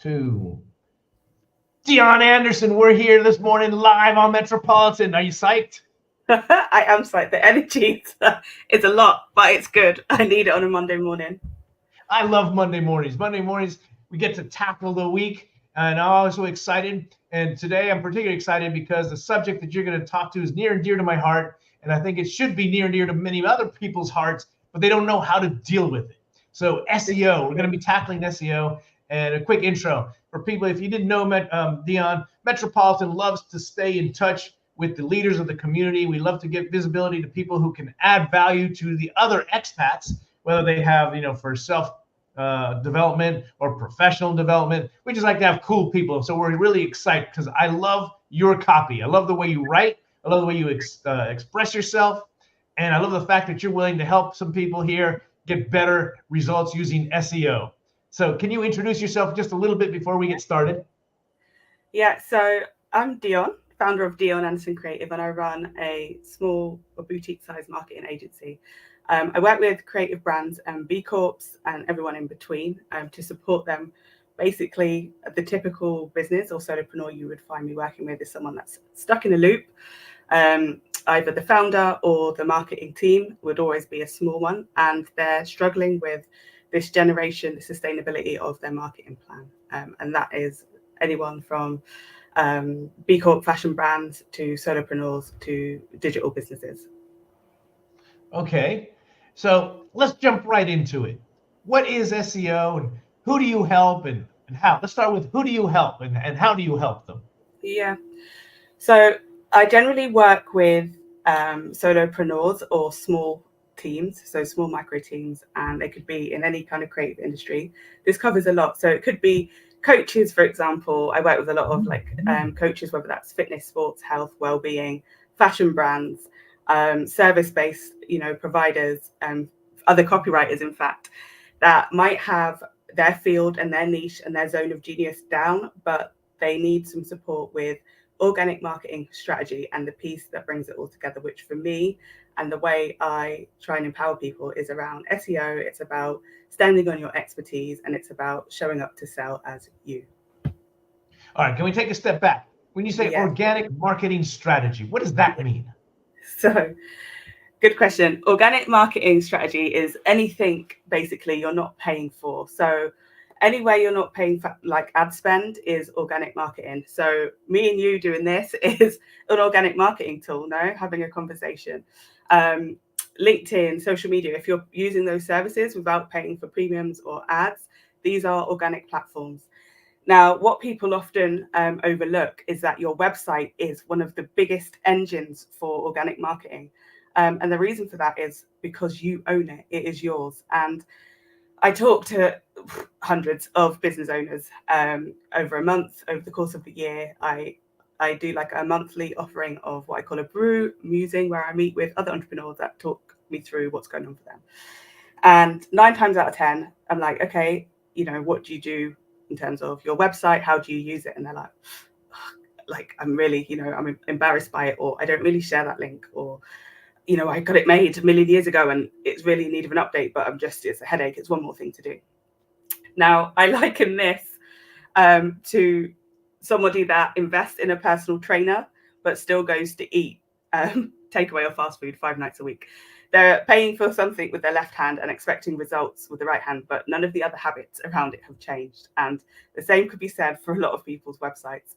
Two. Dion Anderson, we're here this morning live on Metropolitan. Are you psyched? I am psyched. The energy is a lot, but it's good. I need it on a Monday morning. I love Monday mornings. Monday mornings, we get to tackle the week, and I'm always so excited. And today I'm particularly excited because the subject that you're going to talk to is near and dear to my heart, and I think it should be near and dear to many other people's hearts, but they don't know how to deal with it. So SEO, we're going to be tackling SEO. And a quick intro for people, if you didn't know Dion, Metropolitan loves to stay in touch with the leaders of the community. We love to give visibility to people who can add value to the other expats, whether they have, for self development or professional development. We just like to have cool people. So we're really excited because I love your copy. I love the way you write. I love the way you express yourself. And I love the fact that you're willing to help some people here get better results using SEO. So can you introduce yourself just a little bit before we get started? Yeah, so I'm Dion, founder of Dion Anderson Creative, and I run a small or boutique-sized marketing agency. I work with creative brands and B Corps and everyone in between to support them. Basically, the typical business or solopreneur you would find me working with is someone that's stuck in a loop. Either the founder or the marketing team would always be a small one, and they're struggling with this generation, the sustainability of their marketing plan. And that is anyone from B Corp fashion brands to solopreneurs to digital businesses. Okay, so let's jump right into it. What is SEO and who do you help and how? Let's start with who do you help and how do you help them? Yeah. So I generally work with solopreneurs or small teams, so small micro teams, and they could be in any kind of creative industry. This covers a lot. So it could be coaches, for example. I work with a lot of coaches, whether that's fitness, sports, health, well-being, fashion brands, service-based, providers, other copywriters, in fact, that might have their field and their niche and their zone of genius down, but they need some support with organic marketing strategy and the piece that brings it all together, which for me and the way I try and empower people is around SEO. It's about standing on your expertise and it's about showing up to sell as you. All right, can we take a step back? When you say organic marketing strategy, what does that mean? So, good question. Organic marketing strategy is anything basically you're not paying for. So anywhere you're not paying for, like ad spend, is organic marketing. So me and you doing this is an organic marketing tool, no? Having a conversation. LinkedIn, social media, if you're using those services without paying for premiums or ads, these are organic platforms. Now, what people often overlook is that your website is one of the biggest engines for organic marketing. And the reason for that is because you own it. It is yours. And I talk to hundreds of business owners over a month, over the course of the year. I do like a monthly offering of what I call a brew musing, where I meet with other entrepreneurs that talk me through what's going on for them. And 9 times out of 10, I'm like, okay, what do you do in terms of your website? How do you use it? And they're like, I'm really, I'm embarrassed by it, or I don't really share that link, or I got it made a million years ago and it's really in need of an update, but it's a headache. It's one more thing to do. Now, I liken this to somebody that invests in a personal trainer, but still goes to eat takeaway or fast food 5 nights a week. They're paying for something with their left hand and expecting results with the right hand, but none of the other habits around it have changed. And the same could be said for a lot of people's websites.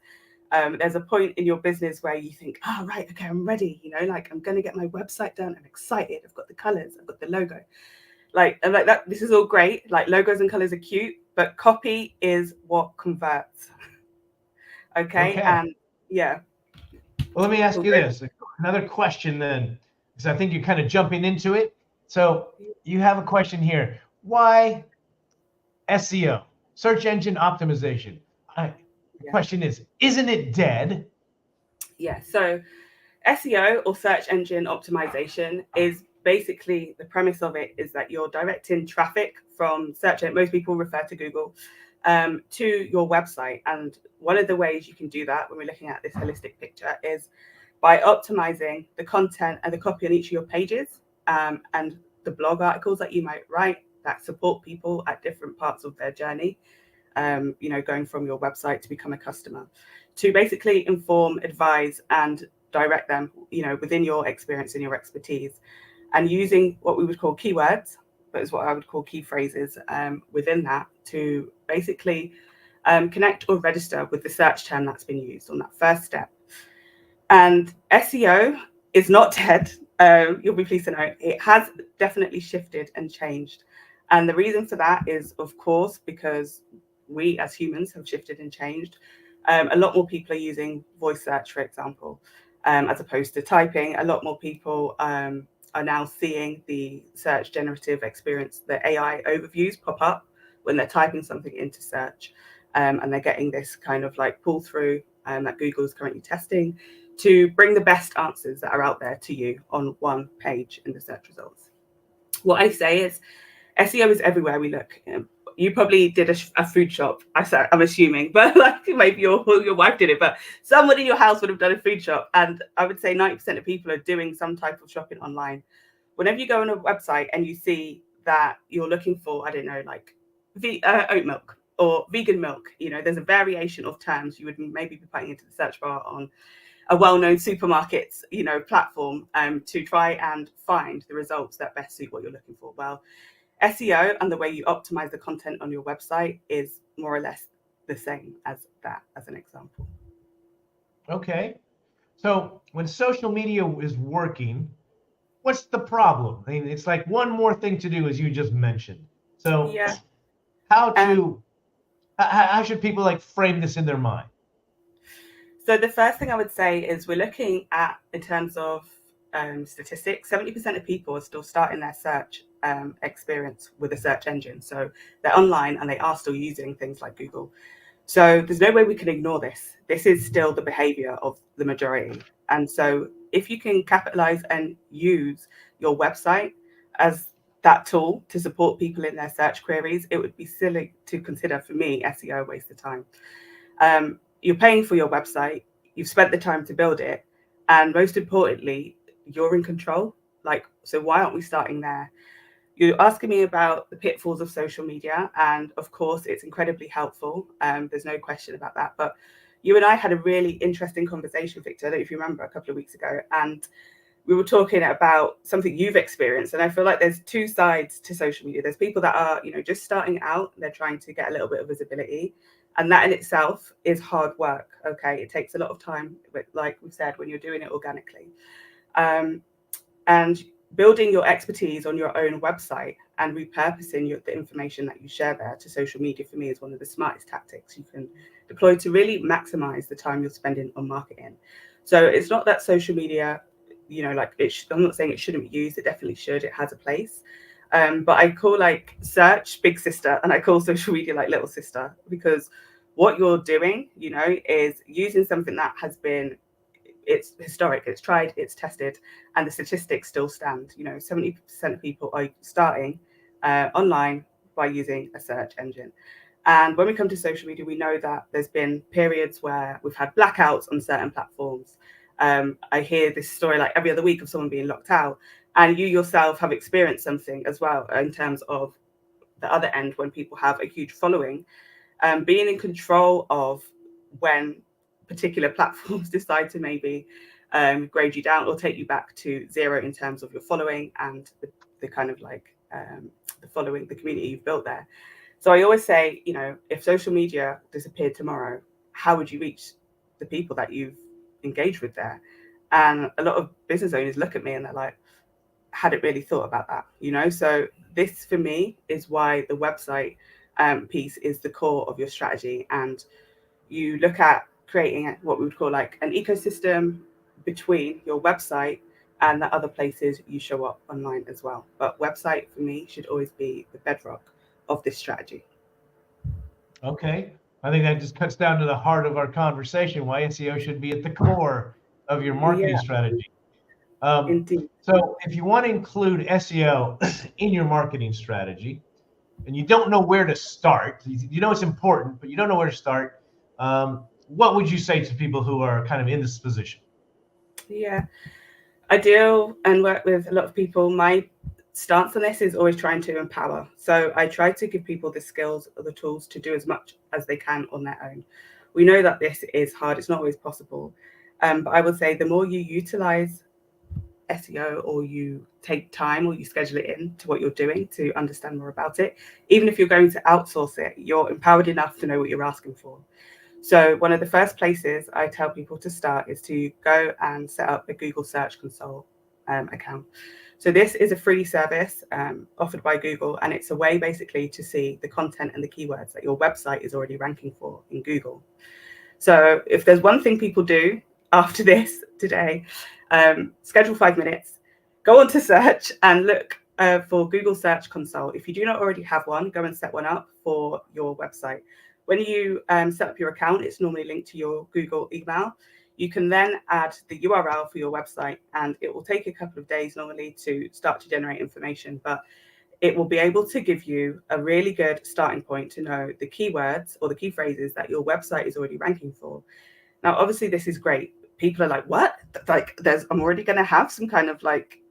There's a point in your business where you think, oh, right, okay, I'm ready. I'm going to get my website done. I'm excited. I've got the colors. I've got the logo. I'm like that. This is all great. Like logos and colors are cute, but copy is what converts. Okay. And yeah. Well, let me ask you this. Another question then, because I think you're kind of jumping into it. So you have a question here. Why SEO, search engine optimization? The question is, isn't it dead? Yeah. So SEO or search engine optimization is basically, the premise of it is that you're directing traffic from search. Most people refer to Google to your website. And one of the ways you can do that when we're looking at this holistic picture is by optimizing the content and the copy on each of your pages and the blog articles that you might write that support people at different parts of their journey. going from your website to become a customer, to basically inform, advise, and direct them, within your experience and your expertise, and using what we would call keywords, but is what I would call key phrases within that, to basically connect or register with the search term that's been used on that first step. And SEO is not dead. You'll be pleased to know it has definitely shifted and changed. And the reason for that is, of course, because we as humans have shifted and changed. A lot more people are using voice search, for example, as opposed to typing. A lot more people are now seeing the search generative experience, the AI overviews pop up when they're typing something into search. And they're getting this kind of like pull through that Google is currently testing to bring the best answers that are out there to you on one page in the search results. What I say is SEO is everywhere we look. You probably did a food shop, I'm assuming, but like maybe your wife did it, but someone in your house would have done a food shop. And I would say 90% of people are doing some type of shopping online. Whenever you go on a website and you see that you're looking for, I don't know, like oat milk or vegan milk, there's a variation of terms you would maybe be putting into the search bar on a well-known supermarket's, platform to try and find the results that best suit what you're looking for. Well, SEO and the way you optimize the content on your website is more or less the same as that, as an example. Okay. So when social media is working, what's the problem? I mean, it's like one more thing to do, as you just mentioned. So yeah. How should people like frame this in their mind? So the first thing I would say is we're looking at, in terms of statistics, 70% of people are still starting their search experience with a search engine. So they're online and they are still using things like Google. So there's no way we can ignore this. This is still the behavior of the majority. And so if you can capitalize and use your website as that tool to support people in their search queries, it would be silly to consider, for me, SEO a waste of time. You're paying for your website, you've spent the time to build it, and most importantly, you're in control. So why aren't we starting there? You're asking me about the pitfalls of social media, and of course, it's incredibly helpful. There's no question about that. But you and I had a really interesting conversation, Victor, I don't know if you remember, a couple of weeks ago, and we were talking about something you've experienced. And I feel like there's two sides to social media. There's people that are, just starting out, they're trying to get a little bit of visibility. And that in itself is hard work. Okay. It takes a lot of time, but like we said, when you're doing it organically. And building your expertise on your own website and repurposing the information that you share there to social media, for me, is one of the smartest tactics you can deploy to really maximize the time you're spending on marketing. So it's not that social media, I'm not saying it shouldn't be used. It definitely should. It has a place. But I call search big sister, and I call social media like little sister, because what you're doing, is using something that has been, it's historic, it's tried, it's tested, and the statistics still stand. 70% of people are starting online by using a search engine. And when we come to social media, we know that there's been periods where we've had blackouts on certain platforms. I hear this story like every other week of someone being locked out. And you yourself have experienced something as well in terms of the other end, when people have a huge following, being in control of when particular platforms decide to maybe grade you down or take you back to zero in terms of your following and the kind of the following, the community you've built there. So I always say, if social media disappeared tomorrow, how would you reach the people that you've engaged with there? And a lot of business owners look at me and they're like, hadn't really thought about that, So this, for me, is why the website piece is the core of your strategy. And you look at creating what we would call an ecosystem between your website and the other places you show up online as well. But website, for me, should always be the bedrock of this strategy. Okay. I think that just cuts down to the heart of our conversation, why SEO should be at the core of your marketing strategy. Indeed. So if you want to include SEO in your marketing strategy, and you don't know where to start, it's important, but you don't know where to start, what would you say to people who are kind of in this position? Yeah, I deal and work with a lot of people. My stance on this is always trying to empower. So I try to give people the skills or the tools to do as much as they can on their own. We know that this is hard. It's not always possible. But I would say the more you utilize SEO, or you take time, or you schedule it in to what you're doing to understand more about it, even if you're going to outsource it, you're empowered enough to know what you're asking for. So one of the first places I tell people to start is to go and set up a Google Search Console account. So this is a free service offered by Google, and it's a way basically to see the content and the keywords that your website is already ranking for in Google. So if there's one thing people do after this today, schedule 5 minutes, go on to search and look for Google Search Console. If you do not already have one, go and set one up for your website. When you set up your account, it's normally linked to your Google email. You can then add the URL for your website, and it will take a couple of days normally to start to generate information, but it will be able to give you a really good starting point to know the keywords or the key phrases that your website is already ranking for. Now, obviously, this is great. People are like, what? Like, I'm already going to have some kind of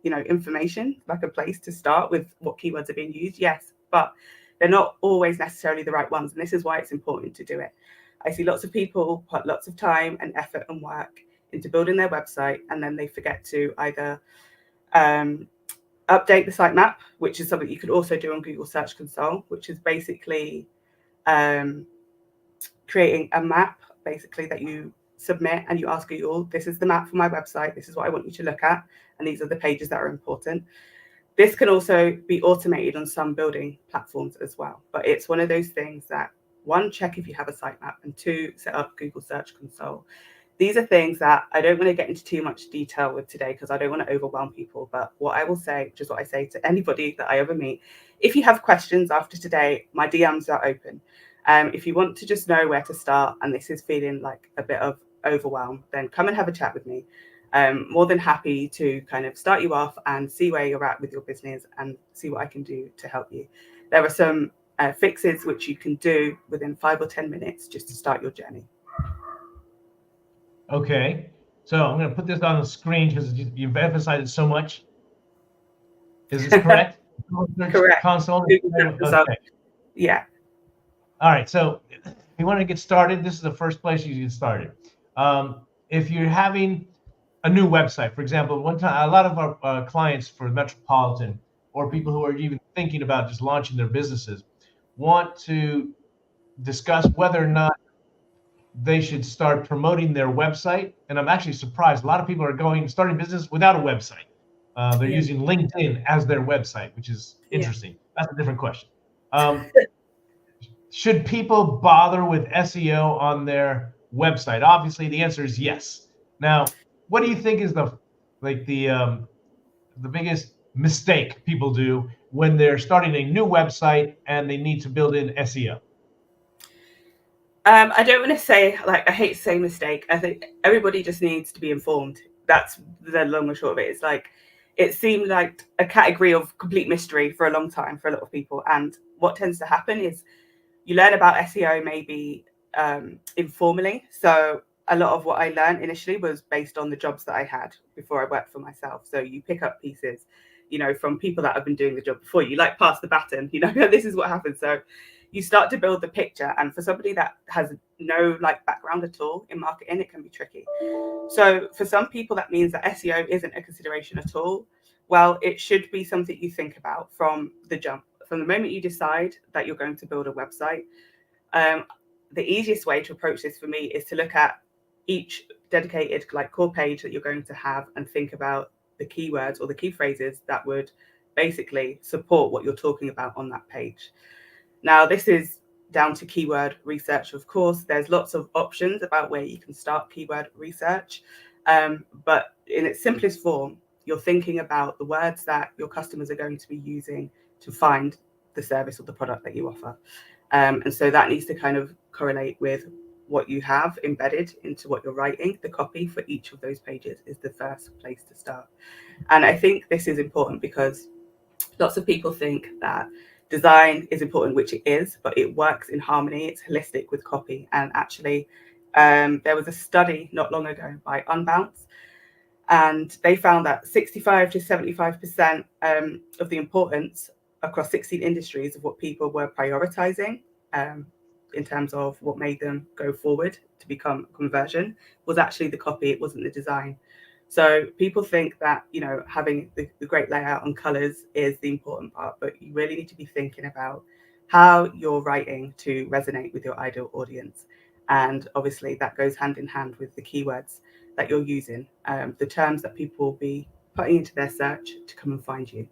information, like a place to start with what keywords are being used. Yes, but they're not always necessarily the right ones. And this is why it's important to do it. I see lots of people put lots of time and effort and work into building their website, and then they forget to either update the sitemap, which is something you could also do on Google Search Console, which is basically creating a map basically that you submit, and you ask Google, this is the map for my website, this is what I want you to look at, and these are the pages that are important. This can also be automated on some building platforms as well, but it's one of those things that, one, check if you have a sitemap, and two, set up Google Search Console. These are things that I don't want to get into too much detail with today because I don't want to overwhelm people. But what I will say, which is what I say to anybody that I ever meet, if you have questions after today, my DMs are open. If you want to just know where to start and this is feeling like a bit of overwhelm, then come and have a chat with me. More than happy to kind of start you off and see where you're at with your business and see what I can do to help you. There are some fixes which you can do within 5 or 10 minutes just to start your journey. Okay, so I'm going to put this on the screen because you've emphasized it so much. Is this correct? Correct. Console. Okay. Yeah. All right. So if you want to get started, this is the first place you get started. If you're having a new website, for example, one time, a lot of our clients for Metropolitan or people who are even thinking about just launching their businesses want to discuss whether or not they should start promoting their website. And I'm actually surprised. A lot of people are starting business without a website. They're using LinkedIn as their website, which is interesting. That's a different question. Should people bother with SEO on their website? Obviously, the answer is yes. Now, what do you think is the biggest mistake people do when they're starting a new website and they need to build in SEO? I don't want to say, I hate to say mistake. I think everybody just needs to be informed. That's the long and short of it. It's it seemed like a category of complete mystery for a long time for a lot of people. And what tends to happen is you learn about SEO maybe informally. So a lot of what I learned initially was based on the jobs that I had before I worked for myself. So you pick up pieces, from people that have been doing the job before you, pass the baton, this is what happens. So you start to build the picture. And for somebody that has no background at all in marketing, it can be tricky. So for some people, that means that SEO isn't a consideration at all. Well, it should be something you think about from the jump. From the moment you decide that you're going to build a website, the easiest way to approach this for me is to look at each dedicated core page that you're going to have and think about the keywords or the key phrases that would basically support what you're talking about on that page. Now, this is down to keyword research, of course. There's lots of options about where you can start keyword research. But in its simplest form, you're thinking about the words that your customers are going to be using to find the service or the product that you offer. And so that needs to kind of correlate with what you have embedded into what you're writing. The copy for each of those pages is the first place to start. And I think this is important because lots of people think that design is important, which it is, but it works in harmony. It's holistic with copy. And actually, there was a study not long ago by Unbounce, And they found that 65 to 75% of the importance across 16 industries of what people were prioritizing in terms of what made them go forward to become conversion was actually the copy. It wasn't the design. So people think that, you know, having the great layout and colors is the important part, but you really need to be thinking about how you're writing to resonate with your ideal audience. And obviously that goes hand in hand with the keywords that you're using, the terms that people will be putting into their search to come and find you.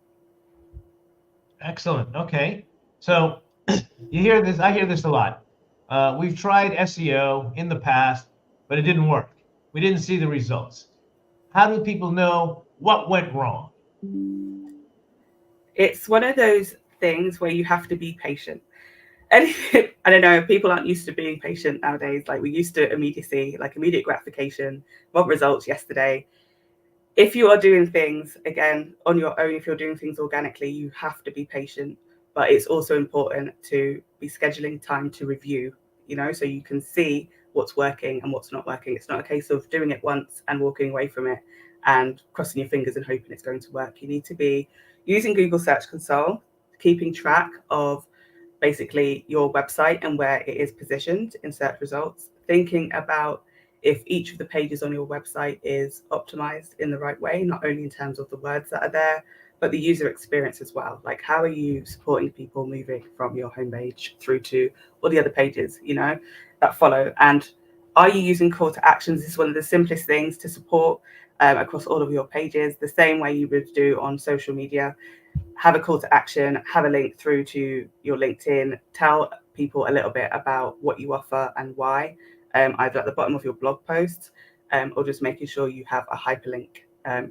Excellent. Okay. So you hear this, I hear this a lot. We've tried SEO in the past, but it didn't work. We didn't see the results. How do people know what went wrong? It's one of those things where you have to be patient. And I don't know, people aren't used to being patient nowadays. Like, we used to immediacy, like immediate gratification, want results yesterday. If you are doing things again on your own, if you're doing things organically, you have to be patient. But it's also important to be scheduling time to review, you know, so you can see what's working and what's not working. It's not a case of doing it once and walking away from it and crossing your fingers and hoping it's going to work. You need to be using Google Search Console, keeping track of basically your website and where it is positioned in search results, thinking about if each of the pages on your website is optimized in the right way, not only in terms of the words that are there, but the user experience as well. Like, how are you supporting people moving from your homepage through to all the other pages, you know, that follow? And are you using call to actions? This is one of the simplest things to support across all of your pages, the same way you would do on social media. Have a call to action, have a link through to your LinkedIn, tell people a little bit about what you offer and why, either at the bottom of your blog posts or just making sure you have a hyperlink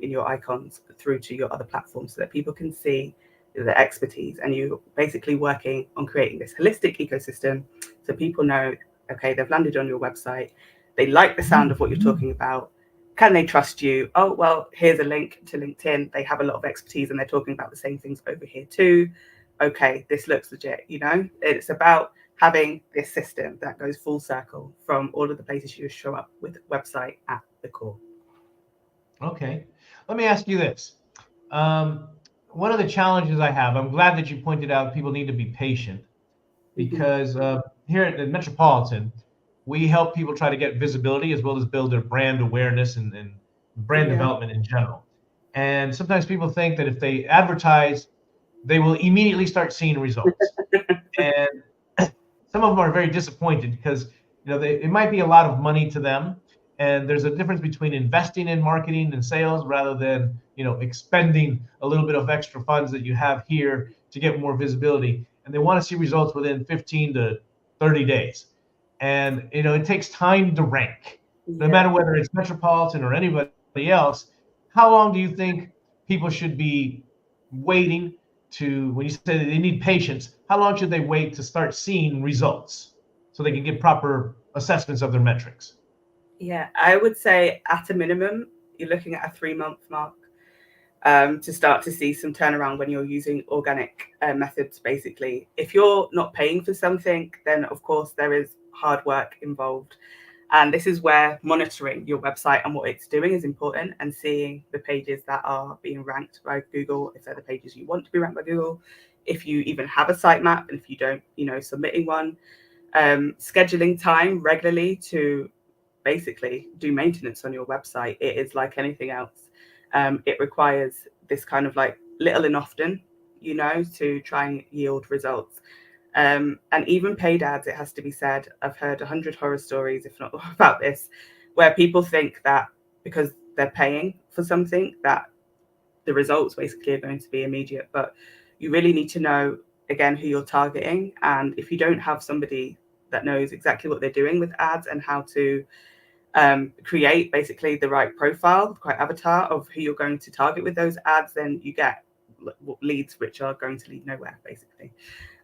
in your icons through to your other platforms so that people can see the expertise. And you're basically working on creating this holistic ecosystem so people know, okay, they've landed on your website, they like the sound of what you're talking about. Can they trust you? Oh, well, here's a link to LinkedIn. They have a lot of expertise and they're talking about the same things over here too. Okay, this looks legit, you know? It's about having this system that goes full circle from all of the places you show up with the website at the core. Okay. Let me ask you this. One of the challenges I have, I'm glad that you pointed out people need to be patient because here at the Metropolitan, we help people try to get visibility as well as build their brand awareness and brand development in general. And sometimes people think that if they advertise, they will immediately start seeing results. And some of them are very disappointed because it might be a lot of money to them, and there's a difference between investing in marketing and sales rather than expending a little bit of extra funds that you have here to get more visibility, and they want to see results within 15 to 30 days. And it takes time to rank, no matter whether it's Metropolitan or anybody else. How long do you think people should be waiting to, when you say that they need patience, how long should they wait to start seeing results so they can get proper assessments of their metrics? Yeah, I would say at a minimum, you're looking at a 3-month mark to start to see some turnaround when you're using organic methods, basically. If you're not paying for something, then of course there is hard work involved. And this is where monitoring your website and what it's doing is important, and seeing the pages that are being ranked by Google, if they're the pages you want to be ranked by Google, if you even have a sitemap, and if you don't, submitting one, scheduling time regularly to basically do maintenance on your website. It is like anything else. It requires this kind of like little and often, to try and yield results. And even paid ads, it has to be said, I've heard 100 horror stories, if not about this, where people think that because they're paying for something that the results basically are going to be immediate. But you really need to know, again, who you're targeting. And if you don't have somebody that knows exactly what they're doing with ads and how to create basically the right profile, the right avatar of who you're going to target with those ads, then you get leads which are going to lead nowhere, basically.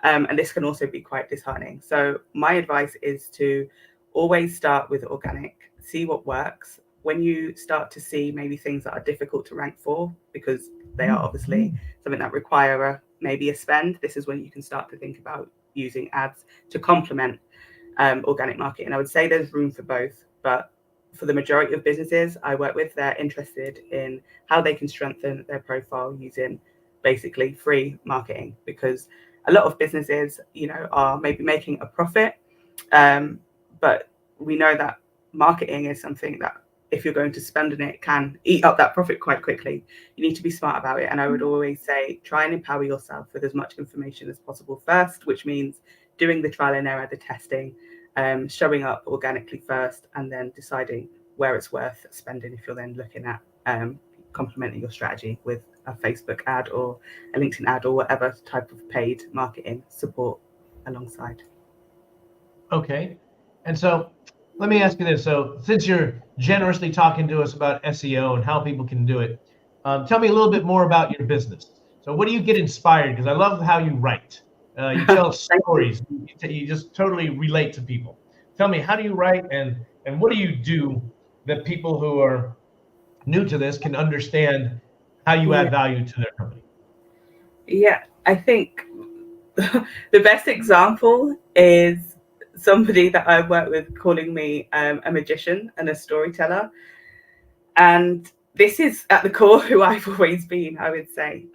And this can also be quite disheartening. So my advice is to always start with organic, see what works. When you start to see maybe things that are difficult to rank for, because they are obviously something that require maybe a spend, this is when you can start to think about using ads to complement organic marketing. I would say there's room for both, but for the majority of businesses I work with, they're interested in how they can strengthen their profile using basically free marketing, because a lot of businesses, are maybe making a profit, but we know that marketing is something that if you're going to spend on it, can eat up that profit quite quickly. You need to be smart about it. And I would always say, try and empower yourself with as much information as possible first, which means doing the trial and error, the testing, showing up organically first, and then deciding where it's worth spending if you're then looking at complementing your strategy with a Facebook ad or a LinkedIn ad or whatever type of paid marketing support alongside. Okay. And so let me ask you this. So since you're generously talking to us about SEO and how people can do it, tell me a little bit more about your business. So what do you get inspired? Because I love how you write. You tell stories. You just totally relate to people. Tell me, how do you write, and what do you do that people who are new to this can understand how you add value to their company? Yeah, I think the best example is somebody that I work with calling me a magician and a storyteller. And this is at the core who I've always been, I would say.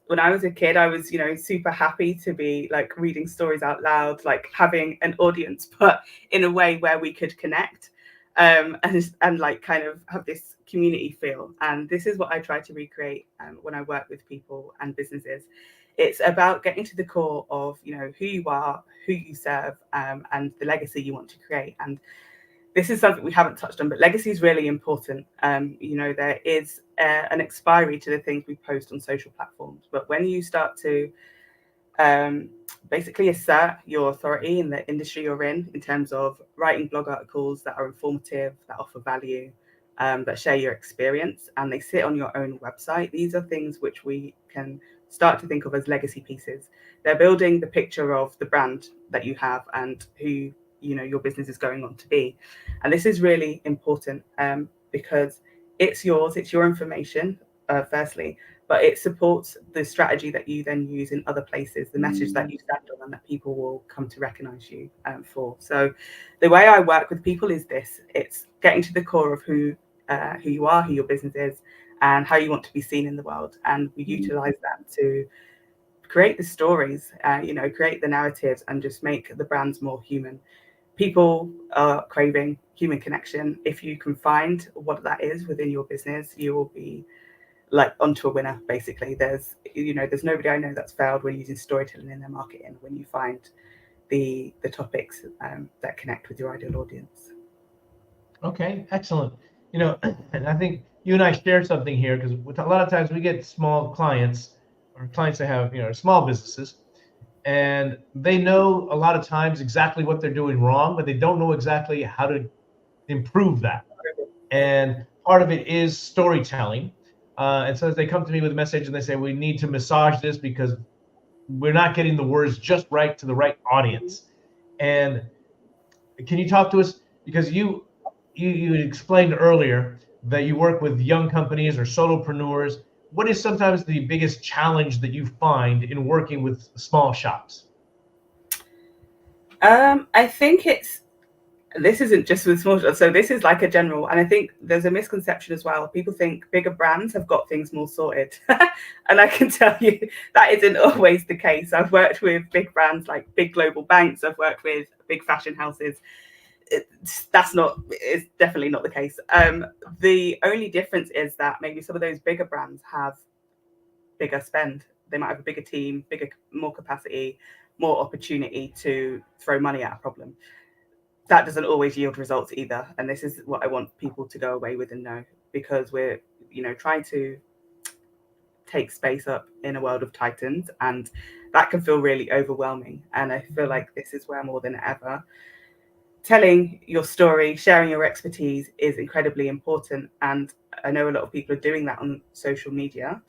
When I was a kid, I was, super happy to be like reading stories out loud, like having an audience, but in a way where we could connect, and like kind of have this community feel. And this is what I try to recreate when I work with people and businesses. It's about getting to the core of, who you are, who you serve, and the legacy you want to create. And this is something we haven't touched on, but legacy is really important. There is an expiry to the things we post on social platforms. But when you start to basically assert your authority in the industry you're in terms of writing blog articles that are informative, that offer value, that share your experience, and they sit on your own website, these are things which we can start to think of as legacy pieces. They're building the picture of the brand that you have and who your business is going on to be. And this is really important because it's yours, it's your information, firstly, but it supports the strategy that you then use in other places, the message that you stand on, and that people will come to recognize you for. So the way I work with people is this: it's getting to the core of who you are, who your business is, and how you want to be seen in the world. And we utilize that to create the stories, create the narratives, and just make the brands more human. People are craving human connection. If you can find what that is within your business, you will be like onto a winner. Basically, there's nobody I know that's failed when using storytelling in their marketing. When you find the topics that connect with your ideal audience. Okay, excellent. And I think you and I share something here, because a lot of times we get small clients or clients that have small businesses, and they know a lot of times exactly what they're doing wrong, but they don't know exactly how to improve that. And part of it is storytelling. And so they come to me with a message and they say, we need to massage this because we're not getting the words just right to the right audience. And can you talk to us, because you explained earlier that you work with young companies or solopreneurs. What is sometimes the biggest challenge that you find in working with small shops? I think this isn't just with small shops, so this is like a general, and I think there's a misconception as well. People think bigger brands have got things more sorted, and I can tell you that isn't always the case. I've worked with big brands like big global banks. I've worked with big fashion houses. It's definitely not the case. The only difference is that maybe some of those bigger brands have bigger spend. They might have a bigger team, more capacity, more opportunity to throw money at a problem. That doesn't always yield results either. And this is what I want people to go away with and know, because we're, trying to take space up in a world of titans, and that can feel really overwhelming. And I feel like this is where more than ever, telling your story, sharing your expertise is incredibly important. And I know a lot of people are doing that on social media.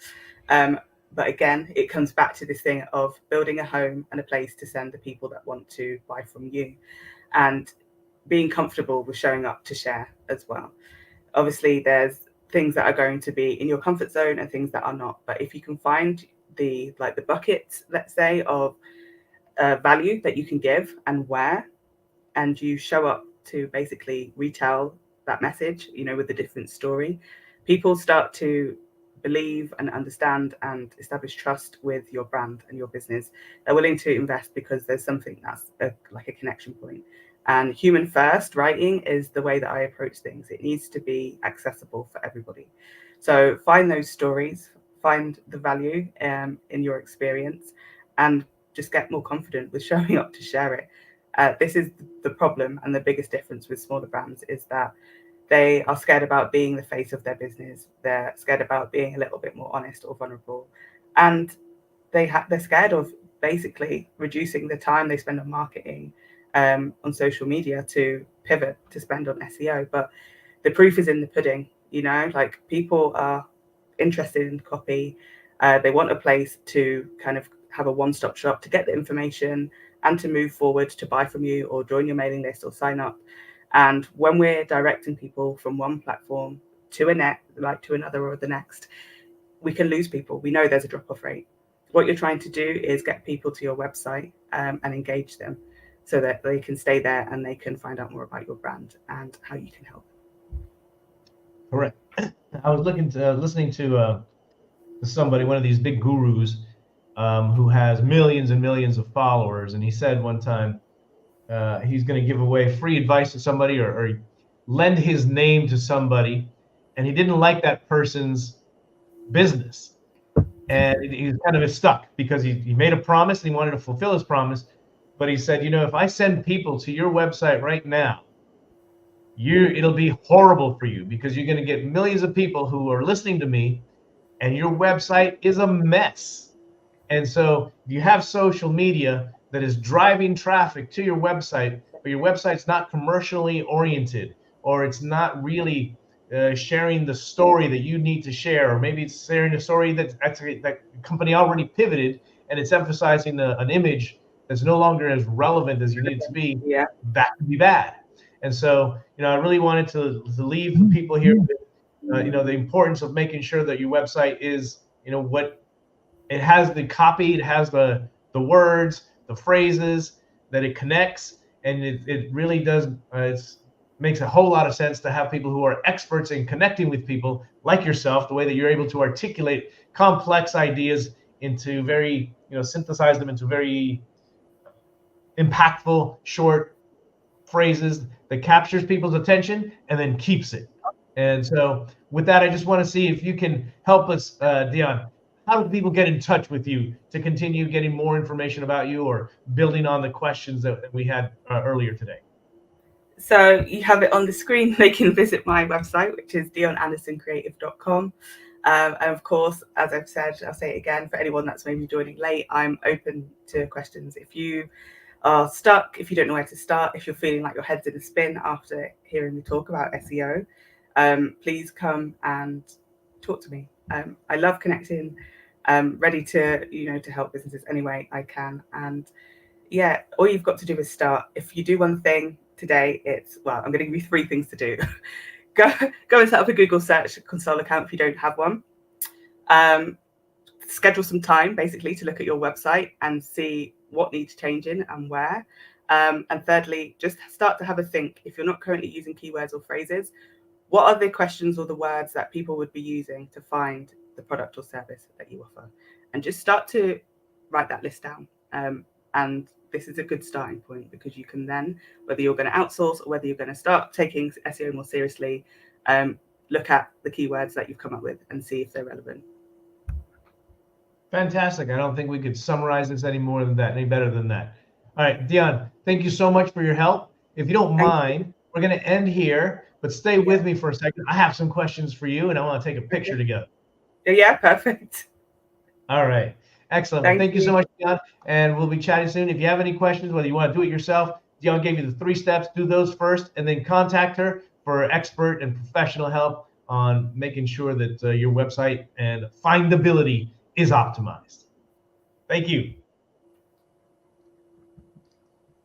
But again, it comes back to this thing of building a home and a place to send the people that want to buy from you, and being comfortable with showing up to share as well. Obviously, there's things that are going to be in your comfort zone and things that are not. But if you can find the bucket, let's say, of value that you can give and where, and you show up to basically retell that message, with a different story, people start to believe and understand and establish trust with your brand and your business. They're willing to invest because there's something that's like a connection point. And human first writing is the way that I approach things. It needs to be accessible for everybody. So find those stories, find the value in your experience, and just get more confident with showing up to share it. This is the problem, and the biggest difference with smaller brands is that they are scared about being the face of their business. They're scared about being a little bit more honest or vulnerable, and they're scared of basically reducing the time they spend on marketing on social media to pivot to spend on SEO. But the proof is in the pudding. Like, people are interested in copy. They want a place to kind of have a one-stop shop to get the information and to move forward to buy from you or join your mailing list or sign up. And when we're directing people from one platform to another or the next, we can lose people. We know there's a drop-off rate. What you're trying to do is get people to your website and engage them so that they can stay there and they can find out more about your brand and how you can help. Correct. I was listening to somebody, one of these big gurus, who has millions and millions of followers, and he said one time he's going to give away free advice to somebody or lend his name to somebody, and he didn't like that person's business, and he was kind of stuck because he made a promise and he wanted to fulfill his promise, but he said, if I send people to your website right now, it'll be horrible for you because you're going to get millions of people who are listening to me, and your website is a mess. And so you have social media that is driving traffic to your website, but your website's not commercially oriented, or it's not really sharing the story that you need to share, or maybe it's sharing a story that company already pivoted and it's emphasizing an image that's no longer as relevant as you need it to be. Yeah. That could be bad. And so, I really wanted to leave the people here with, the importance of making sure that your website is, what it has, the copy, it has the words, the phrases, that it connects, and it really does. Makes a whole lot of sense to have people who are experts in connecting with people like yourself, the way that you're able to articulate complex ideas into very, synthesize them into very impactful, short phrases that captures people's attention and then keeps it. And so with that, I just want to see if you can help us, Dion. How do people get in touch with you to continue getting more information about you or building on the questions that we had earlier today? So you have it on the screen. They can visit my website, which is dionandersoncreative.com. And of course, as I've said, I'll say it again, for anyone that's maybe joining late, I'm open to questions. If you are stuck, if you don't know where to start, if you're feeling like your head's in a spin after hearing me talk about SEO, please come and talk to me. I love connecting. Ready to, to help businesses any way I can. And yeah, all you've got to do is start. If you do one thing today, I'm going to give you 3 things to do. Go and set up a Google Search Console account if you don't have one. Schedule some time basically to look at your website and see what needs changing and where. And thirdly, just start to have a think. If you're not currently using keywords or phrases, what are the questions or the words that people would be using to find the product or service that you offer? And just start to write that list down. And this is a good starting point, because you can then, whether you're going to outsource or whether you're going to start taking SEO more seriously, look at the keywords that you've come up with and see if they're relevant. Fantastic. I don't think we could summarize this any better than that. All right, Dion, thank you so much for your help. If you don't mind, we're going to end here, but stay with me for a second. I have some questions for you, and I want to take a picture together. Yeah, perfect. All right. Excellent. Thank you so much, Dion, and we'll be chatting soon. If you have any questions, whether you want to do it yourself, Dion gave you the 3 steps. Do those first, and then contact her for expert and professional help on making sure that your website and findability is optimized. Thank you.